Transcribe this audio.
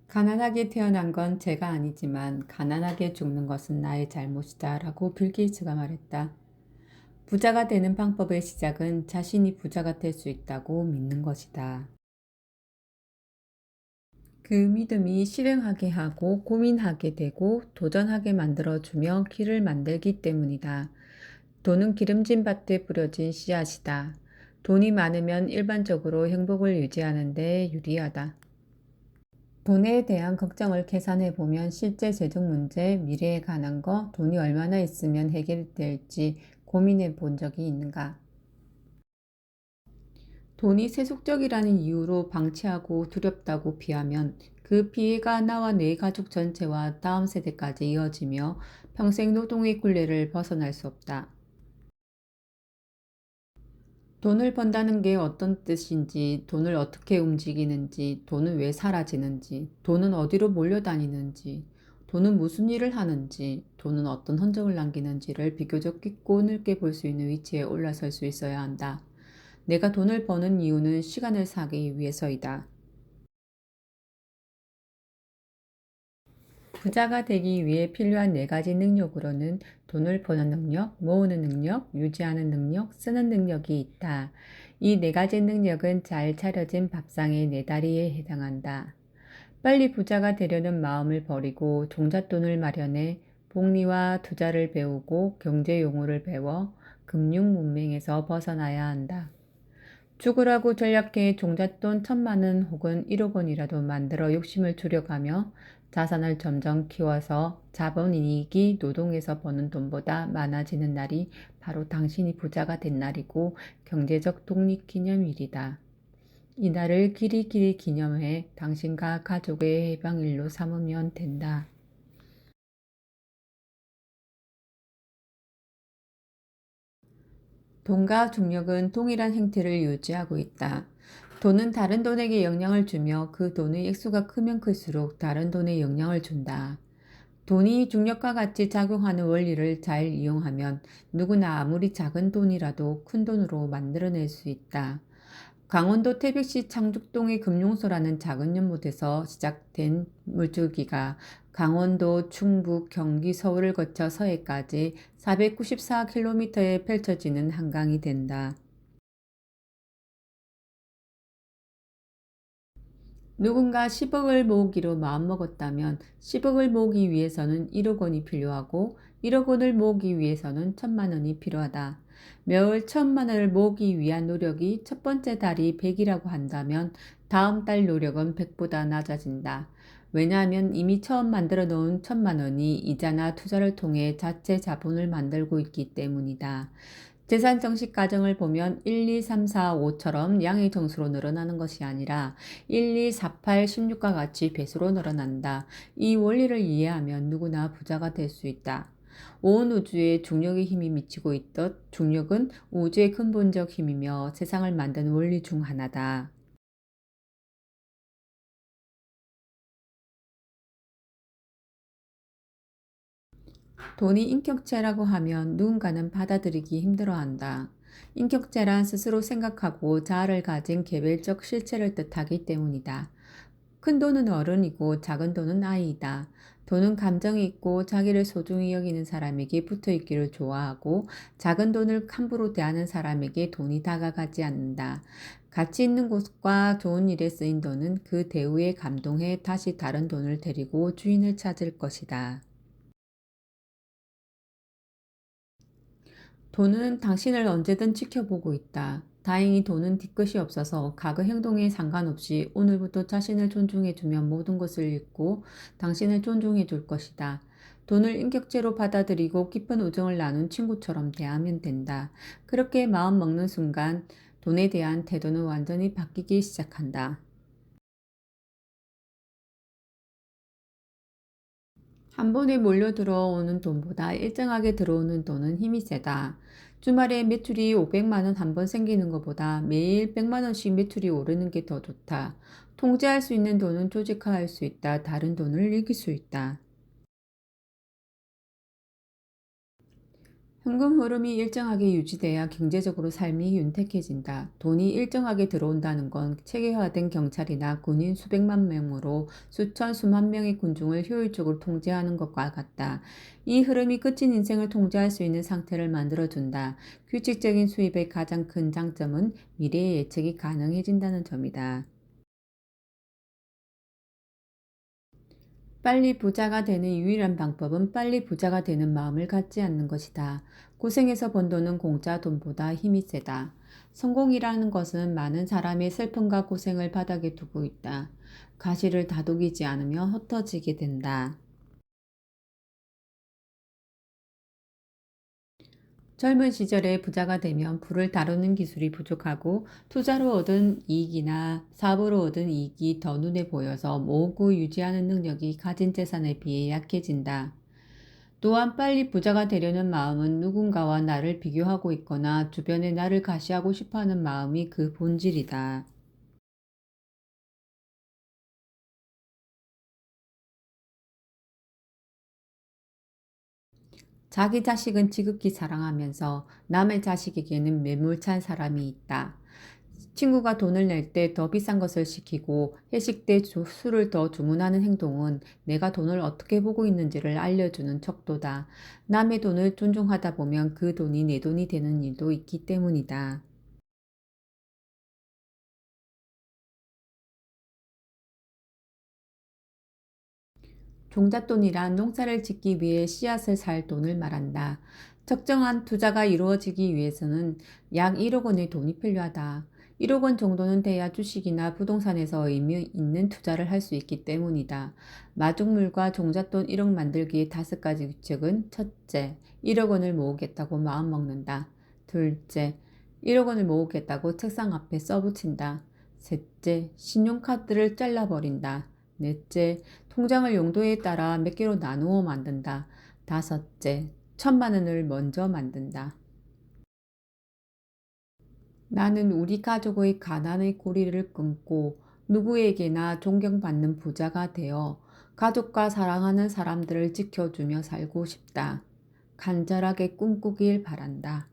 가난하게 태어난 건 제가 아니지만 가난하게 죽는 것은 나의 잘못이다 라고 빌 게이츠가 말했다. 부자가 되는 방법의 시작은 자신이 부자가 될 수 있다고 믿는 것이다. 그 믿음이 실행하게 하고 고민하게 되고 도전하게 만들어주며 길을 만들기 때문이다. 돈은 기름진 밭에 뿌려진 씨앗이다. 돈이 많으면 일반적으로 행복을 유지하는 데 유리하다. 돈에 대한 걱정을 계산해 보면 실제 재정 문제, 미래에 관한 거, 돈이 얼마나 있으면 해결될지 고민해 본 적이 있는가? 돈이 세속적이라는 이유로 방치하고 두렵다고 비하면 그 피해가 나와 내 가족 전체와 다음 세대까지 이어지며 평생 노동의 굴레를 벗어날 수 없다. 돈을 번다는 게 어떤 뜻인지, 돈을 어떻게 움직이는지, 돈은 왜 사라지는지, 돈은 어디로 몰려다니는지, 돈은 무슨 일을 하는지, 돈은 어떤 흔적을 남기는지를 비교적 깊고 넓게 볼 수 있는 위치에 올라설 수 있어야 한다. 내가 돈을 버는 이유는 시간을 사기 위해서이다. 부자가 되기 위해 필요한 네 가지 능력으로는 돈을 버는 능력, 모으는 능력, 유지하는 능력, 쓰는 능력이 있다. 이 네 가지 능력은 잘 차려진 밥상의 네 다리에 해당한다. 빨리 부자가 되려는 마음을 버리고 종잣돈을 마련해 복리와 투자를 배우고 경제 용어를 배워 금융 문맹에서 벗어나야 한다. 죽으라고 전략해 종잣돈 1,000만 원 혹은 1억 원이라도 만들어 욕심을 줄여가며 자산을 점점 키워서 자본이익이 노동에서 버는 돈보다 많아지는 날이 바로 당신이 부자가 된 날이고 경제적 독립기념일이다. 이 날을 길이길이 기념해 당신과 가족의 해방일로 삼으면 된다. 돈과 중력은 동일한 행태를 유지하고 있다. 돈은 다른 돈에게 영향을 주며 그 돈의 액수가 크면 클수록 다른 돈에 영향을 준다. 돈이 중력과 같이 작용하는 원리를 잘 이용하면 누구나 아무리 작은 돈이라도 큰 돈으로 만들어낼 수 있다. 강원도 태백시 창죽동의 금용소라는 작은 연못에서 시작된 물줄기가 강원도, 충북, 경기, 서울을 거쳐 서해까지 494km에 펼쳐지는 한강이 된다. 누군가 10억을 모으기로 마음먹었다면 10억을 모으기 위해서는 1억 원이 필요하고 1억 원을 모으기 위해서는 1,000만 원이 필요하다. 매월 1,000만 원을 모으기 위한 노력이 첫 번째 달이 100이라고 한다면 다음 달 노력은 100보다 낮아진다. 왜냐하면 이미 처음 만들어 놓은 1,000만 원이 이자나 투자를 통해 자체 자본을 만들고 있기 때문이다. 재산 정식 과정을 보면 1, 2, 3, 4, 5처럼 양의 정수로 늘어나는 것이 아니라 1, 2, 4, 8, 16과 같이 배수로 늘어난다. 이 원리를 이해하면 누구나 부자가 될 수 있다. 온 우주에 중력의 힘이 미치고 있듯 중력은 우주의 근본적 힘이며 세상을 만드는 원리 중 하나다. 돈이 인격체라고 하면 누군가는 받아들이기 힘들어한다. 인격체란 스스로 생각하고 자아를 가진 개별적 실체를 뜻하기 때문이다. 큰 돈은 어른이고 작은 돈은 아이이다. 돈은 감정이 있고 자기를 소중히 여기는 사람에게 붙어 있기를 좋아하고 작은 돈을 함부로 대하는 사람에게 돈이 다가가지 않는다. 가치 있는 곳과 좋은 일에 쓰인 돈은 그 대우에 감동해 다시 다른 돈을 데리고 주인을 찾을 것이다. 돈은 당신을 언제든 지켜보고 있다. 다행히 돈은 뒤끝이 없어서 과거 행동에 상관없이 오늘부터 자신을 존중해주면 모든 것을 잃고 당신을 존중해줄 것이다. 돈을 인격체로 받아들이고 깊은 우정을 나눈 친구처럼 대하면 된다. 그렇게 마음 먹는 순간 돈에 대한 태도는 완전히 바뀌기 시작한다. 한 번에 몰려 들어오는 돈보다 일정하게 들어오는 돈은 힘이 세다. 주말에 매출이 500만 원 한 번 생기는 것보다 매일 100만 원씩 매출이 오르는 게 더 좋다. 통제할 수 있는 돈은 조직화할 수 있다. 다른 돈을 이길 수 있다. 현금 흐름이 일정하게 유지돼야 경제적으로 삶이 윤택해진다. 돈이 일정하게 들어온다는 건 체계화된 경찰이나 군인 수백만 명으로 수천 수만 명의 군중을 효율적으로 통제하는 것과 같다. 이 흐름이 끝인 인생을 통제할 수 있는 상태를 만들어준다. 규칙적인 수입의 가장 큰 장점은 미래의 예측이 가능해진다는 점이다. 빨리 부자가 되는 유일한 방법은 빨리 부자가 되는 마음을 갖지 않는 것이다. 고생해서 번 돈은 공짜 돈보다 힘이 세다. 성공이라는 것은 많은 사람의 슬픔과 고생을 바닥에 두고 있다. 가시를 다독이지 않으면 흩어지게 된다. 젊은 시절에 부자가 되면 부를 다루는 기술이 부족하고 투자로 얻은 이익이나 사업으로 얻은 이익이 더 눈에 보여서 모으고 유지하는 능력이 가진 재산에 비해 약해진다. 또한 빨리 부자가 되려는 마음은 누군가와 나를 비교하고 있거나 주변에 나를 과시하고 싶어하는 마음이 그 본질이다. 자기 자식은 지극히 사랑하면서 남의 자식에게는 매몰찬 사람이 있다. 친구가 돈을 낼 때 더 비싼 것을 시키고 회식 때 술을 더 주문하는 행동은 내가 돈을 어떻게 보고 있는지를 알려주는 척도다. 남의 돈을 존중하다 보면 그 돈이 내 돈이 되는 일도 있기 때문이다. 종잣돈이란 농사를 짓기 위해 씨앗을 살 돈을 말한다. 적정한 투자가 이루어지기 위해서는 약 1억 원의 돈이 필요하다. 1억 원 정도는 돼야 주식이나 부동산에서 의미 있는 투자를 할 수 있기 때문이다. 마중물과 종잣돈 1억 만들기의 5가지 규칙은: 첫째, 1억 원을 모으겠다고 마음먹는다. 둘째, 1억 원을 모으겠다고 책상 앞에 써붙인다. 셋째, 신용카드를 잘라버린다. 넷째, 통장을 용도에 따라 몇 개로 나누어 만든다. 다섯째, 1,000만 원을 먼저 만든다. 나는 우리 가족의 가난의 고리를 끊고 누구에게나 존경받는 부자가 되어 가족과 사랑하는 사람들을 지켜주며 살고 싶다. 간절하게 꿈꾸길 바란다.